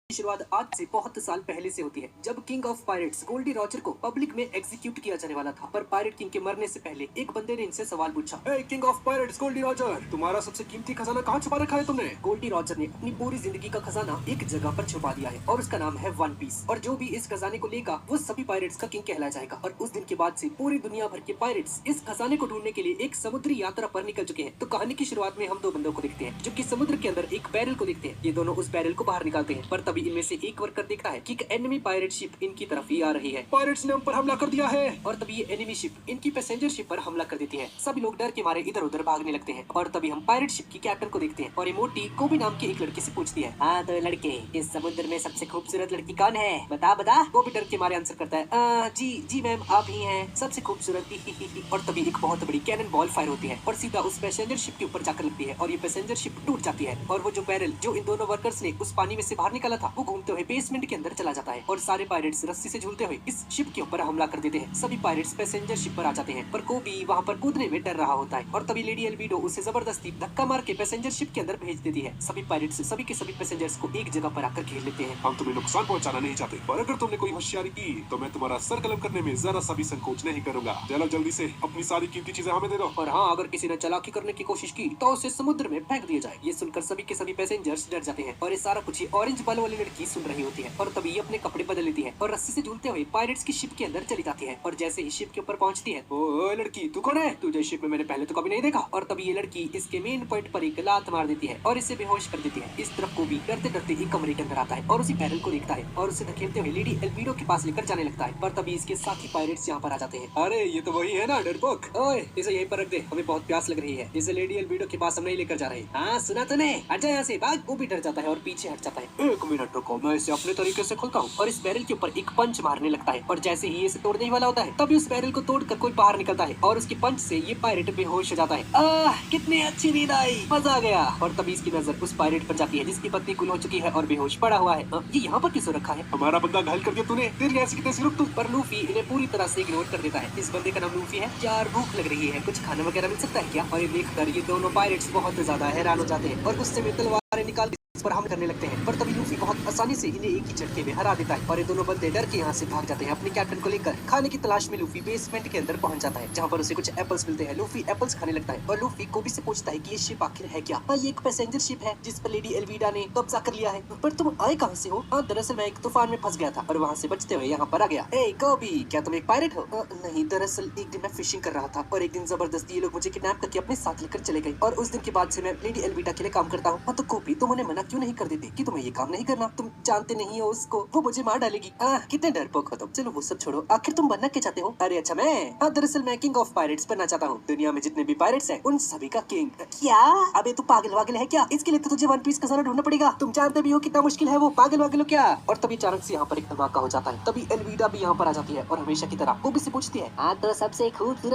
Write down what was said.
की शुरुआत आज से बहुत साल पहले से होती है, जब king of pirates Gol D Roger को पब्लिक में एग्जीक्यूट किया जाने वाला था। पर पायरेट किंग के मरने से पहले एक बंदे ने इनसे सवाल पूछा, king of pirates Gol D Roger, तुम्हारा सबसे कीमती खजाना कहाँ छुपा रखा है तुमने? गोल्डी रॉजर ने अपनी पूरी जिंदगी का खजाना एक जगह पर छुपा दिया है और उसका नाम है वन पीस। और जो भी इस खजाने को लेगा वो सभी पायरेट्स का किंग कहला जाएगा। और उस दिन के बाद से पूरी दुनिया भर के पायरेट्स इस खजाने को ढूंढने के लिए एक समुद्री यात्रा पर निकल चुके हैं। तो कहानी की शुरुआत में हम दो बंदों को देखते हैं जो कि समुद्र के अंदर एक बैरल को देखते हैं। ये दोनों उस बैरल को बाहर निकालते हैं, पर तभी इनमें से एक वर्कर देखता है कि एक एनिमी पायरेट शिप इनकी तरफ ही आ रही है। पायरेट्स ने हम पर हमला कर दिया है। और तभी ये एनिमी शिप इनकी पैसेंजर शिप पर हमला कर देती है। सभी लोग डर के मारे इधर उधर भागने लगते हैं। और तभी हम पायरेट शिप की कैप्टन को देखते हैं और ये मोटी कोबी नाम की एक लड़की से पूछती है, हाँ तो लड़के, इस समुद्र में सबसे खूबसूरत लड़की कौन है? बता बता। कोबी डर के मारे आंसर करता है, जी जी मैम, आप ही हैं सबसे खूबसूरत। और तभी एक बहुत बड़ी कैनन बॉल फायर होती है और सीधा उस पैसेंजर शिप के ऊपर जाकर लगती है और ये पैसेंजर शिप टूट जाती है। और वो जो बैरल जो इन दोनों वर्कर्स ने उस पानी में से बाहर निकाला था वो घूमते हुए बेसमेंट के अंदर चला जाता है और सारे पायरेट्स रस्सी से झूलते हुए इस शिप के ऊपर हमला कर देते हैं। सभी पायरेट्स पैसेंजर शिप पर आ जाते हैं, पर कोबी वहाँ पर कूदने में डर रहा होता है। और तभी लेडी एल्बिडो उसे जबरदस्ती धक्का मार के पैसेंजर शिप के अंदर भेज देती है। सभी पायरेट्स सभी के सभी पैसेंजर्स को एक जगह पर आकर घेर लेते हैं। हम तुम्हें नुकसान पहुंचाना नहीं चाहते, पर अगर तुमने कोई होशियारी की तो मैं तुम्हारा सर कलम करने में जरा सा भी संकोच नहीं करूंगा। चलो जल्दी से अपनी सारी कीमती चीजें हमें दे दो। और हाँ, अगर किसी ने चालाकी करने की कोशिश की तो उसे समुद्र में फेंक दिया जाए। ये सुनकर सभी के सभी पैसेंजर्स डर जाते हैं और ये सारा कुछ ऑरेंज बाल वाली लड़की सुन रही होती है। और तभी ये अपने कपड़े बदल लेती है और रस्सी से झूलते हुए पायरेट्स की शिप के अंदर चली जाती है। और जैसे ही शिप के ऊपर पहुंचती है, ओ लड़की तू कौन है? तुझे शिप में मैंने पहले तो कभी नहीं देखा। और तभी ये लड़की इसके मेन पॉइंट पर एक लात मार देती है और इसे बेहोश कर देती है। इस तरफ को भी डरते डरते एक कमरे के अंदर आता है और उसी बैरल को देखता है और उसे धकेलते हुए लेडी एल्बिडो के पास लेकर जाने लगता है। पर तभी इसके साथी पायरेट्स यहाँ पर आ जाते हैं। अरे ये तो वही है ना डरपोक, ओए इसे यहीं पर रख दे, हमें बहुत प्यास लग रही है। इसे लेडी एल्बिडो के पास हम नहीं लेकर जा रहे। हाँ सुना तूने, हट जा यहाँ से भाग। वो भी डर जाता है और पीछे हट जाता है। एक मिनट रुको, मैं इसे अपने तरीके से खोलता हूँ। और इस बैरल के ऊपर एक पंच मारने लगता है और जैसे ही इसे तोड़ने वाला होता है तभी उस बैरल को तोड़कर कोई बाहर निकलता है और उसके पंच से ये पायरेट बेहोश हो जाता है। कितनी अच्छी नींद आई, मजा आ गया। और तभी इसकी नजर उस पायरेट पर जाती है जिसकी पत्नी गुल हो चुकी है और बेहोश पड़ा हुआ है। ये यहाँ पर किसो रखा है? हमारा बंदा घायल कर दिया तूने, तेरी ऐसी कितनी रुक तू। पर लूफी इन्हें पूरी तरह से इग्नोर कर देता है। इस बंदे का नाम लूफी है। यार भूख लग रही है, कुछ खाना वगैरह मिल सकता है क्या? और ये देखकर ये दोनों पायरेट्स बहुत ज्यादा हैरान हो जाते हैं और गुस्से में तलवारें निकाल इस पर हमला करने लगते हैं। पर तभी लूफी बहुत आसानी से इन्हें एक ही झटके में हरा देता है और ये दोनों बंदे डर के यहाँ से भाग जाते हैं। अपने कैप्टन को लेकर खाने की तलाश में लूफी बेसमेंट के अंदर पहुंच जाता है जहाँ पर उसे कुछ एप्पल्स मिलते हैं। लूफी एप्पल्स खाने लगता है और लूफी कोबी से पूछता है कि ये शिप आखिर है क्या? ये एक पैसेंजर शिप है जिस पर लेडी एल्विडा ने कब्जा कर लिया है। पर तुम आए कहाँ से हो? दरअसल मैं एक तूफान में फंस गया था और वहाँ से बचते हुए यहाँ पर आ गया। कोबी, क्या तुम एक पायरेट हो? नहीं, दरअसल एक दिन मैं फिशिंग कर रहा था और एक दिन जबरदस्ती ये लोग मुझे किडनैप करके अपने साथ लेकर चले गए और उस दिन के बाद से मैं लेडी एल्विडा के लिए काम करता हूँ। तो कोबी, तुम उन्हें मना क्यों नहीं कर देते कि तुम्हें ये काम नहीं करना? तुम जानते नहीं हो उसको, वो मुझे मार डालेगी। कितने डरपोक हो तुम। चलो वो सब छोड़ो, आखिर तुम बनना क्या चाहते हो? अरे अच्छा, मैं दरअसल मैं किंग ऑफ पायरेट्स बनना चाहता हूँ। दुनिया में जितने भी पायरेट्स हैं उन सभी का किंग। क्या? अबे तू पागल वागल है क्या? इसके लिए तो तुझे वन पीस खजाना ढूंढना पड़ेगा। तुम जानते भी हो कितना मुश्किल है वो। पागल वागल हो क्या? और तभी अचानक से यहाँ पर एक धमाका हो जाता है। तभी एल्विडा भी यहाँ पर आ जाती है और हमेशा की तरह कोबी से पूछती है, तो सबसे खूबसूरत